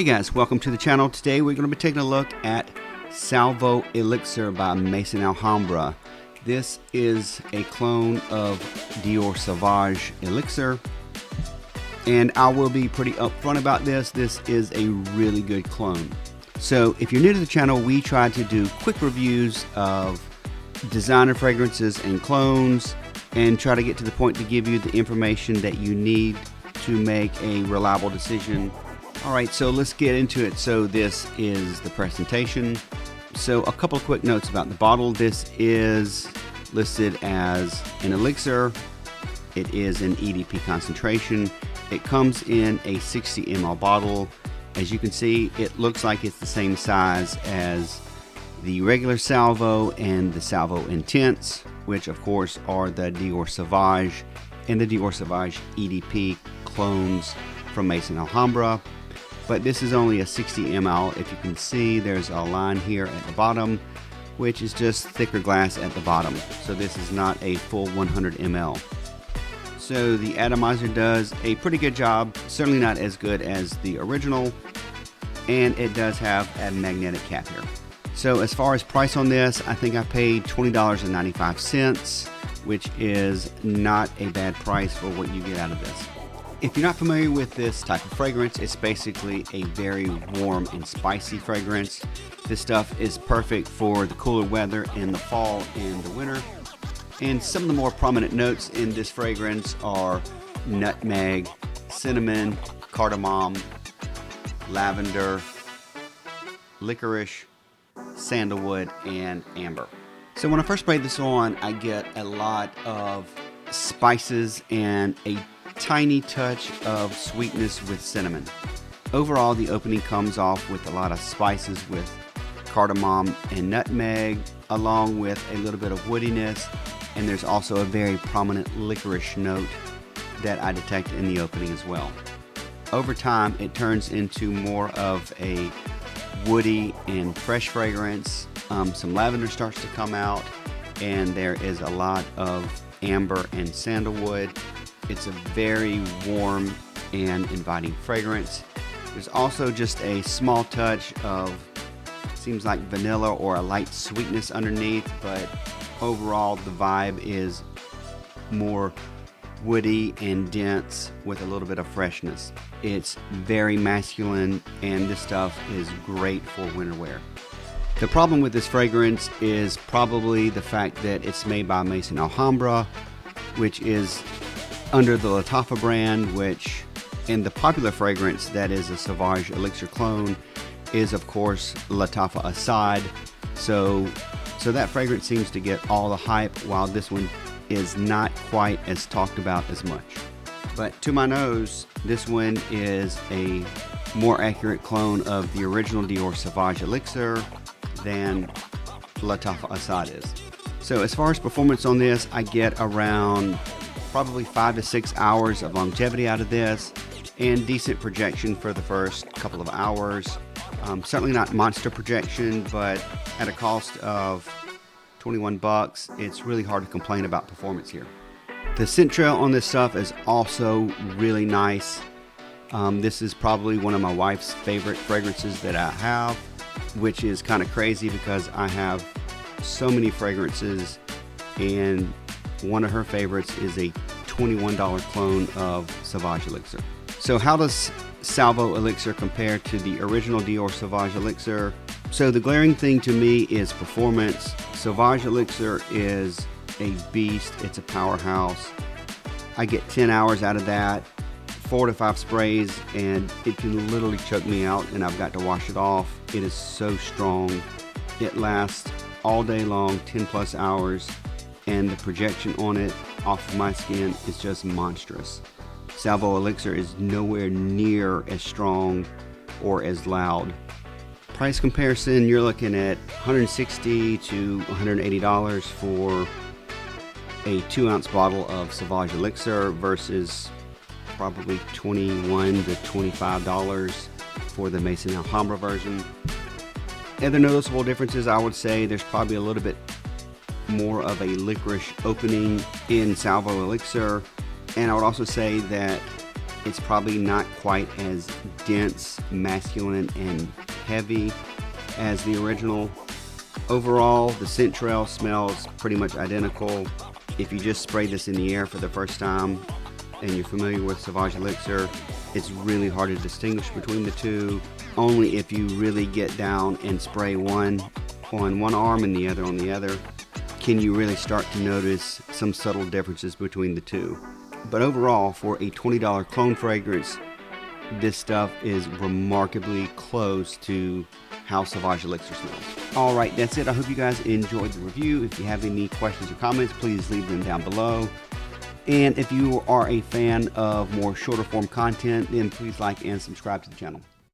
Hey guys, welcome to the channel. Today we're going to be taking a look at Salvo Elixir by Maison Alhambra. This is a clone of Dior Sauvage Elixir, and I will be pretty upfront about this. This is a really good clone. So if you're new to the channel, we try to do quick reviews of designer fragrances and clones and try to get to the point to give you the information that you need to make a reliable decision. Alright, so let's get into it. So this is the presentation. So a couple of quick notes about the bottle. This is listed as an elixir. It is an EDP concentration. It comes in a 60 ml bottle. As you can see, it looks like it's the same size as the regular Salvo and the Salvo Intense, which of course are the Dior Sauvage and the Dior Sauvage EDP clones from Maison Alhambra. But this is only a 60 ml. If you can see, there's a line here at the bottom, which is just thicker glass at the bottom. So this is not a full 100 ml. So the atomizer does a pretty good job, certainly not as good as the original, and it does have a magnetic cap here. So as far as price on this, I think I paid $20.95, which is not a bad price for what you get out of this. If you're not familiar with this type of fragrance, it's basically a very warm and spicy fragrance. This stuff is perfect for the cooler weather in the fall and the winter. And some of the more prominent notes in this fragrance are nutmeg, cinnamon, cardamom, lavender, licorice, sandalwood, and amber. So when I first spray this on, I get a lot of spices and a tiny touch of sweetness with cinnamon. Overall, the opening comes off with a lot of spices with cardamom and nutmeg, along with a little bit of woodiness, and there's also a very prominent licorice note that I detect in the opening as well. Over time, it turns into more of a woody and fresh fragrance. Some lavender starts to come out, and there is a lot of amber and sandalwood. It's a very warm and inviting fragrance. There's also just a small touch of, seems like vanilla or a light sweetness underneath, but overall the vibe is more woody and dense with a little bit of freshness. It's very masculine, and this stuff is great for winter wear. The problem with this fragrance is probably the fact that it's made by Maison Alhambra, which is under the Lattafa brand, which in the popular fragrance that is a Sauvage Elixir clone is of course Lattafa Assad. So that fragrance seems to get all the hype, while this one is not quite as talked about as much. But to my nose, this one is a more accurate clone of the original Dior Sauvage Elixir than Lattafa Assad is. So as far as performance on this, I get around probably 5 to 6 hours of longevity out of this, and decent projection for the first couple of hours. Certainly not monster projection, but at a cost of 21 bucks, it's really hard to complain about performance here. The scent trail on this stuff is also really nice. This is probably one of my wife's favorite fragrances that I have, which is kind of crazy because I have so many fragrances, and one of her favorites is a $21 clone of Sauvage Elixir. So how does Salvo Elixir compare to the original Dior Sauvage Elixir? So the glaring thing to me is performance. Sauvage Elixir is a beast. It's a powerhouse. I get 10 hours out of that, 4 to 5 sprays, and it can literally choke me out, and I've got to wash it off. It is so strong. It lasts all day long, 10 plus hours, and the projection on it off of my skin is just monstrous. Salvo Elixir is nowhere near as strong or as loud. Price comparison, you're looking at $160 to $180 for a 2-ounce bottle of Sauvage Elixir versus probably $21 to $25 for the Maison Alhambra version. Other noticeable differences, I would say there's probably a little bit more of a licorice opening in Salvo Elixir, and I would also say that It's probably not quite as dense, masculine, and heavy as the original. Overall, the scent trail smells pretty much identical. If you just spray this in the air for the first time and you're familiar with Sauvage Elixir, it's really hard to distinguish between the two. Only if you really get down and spray one on one arm and the other on the other can you really start to notice some subtle differences between the two. But overall, for a $20 clone fragrance, this stuff is remarkably close to how Sauvage Elixir smells. Alright, that's it. I hope you guys enjoyed the review. If you have any questions or comments, please leave them down below. And if you are a fan of more shorter form content, then please like and subscribe to the channel.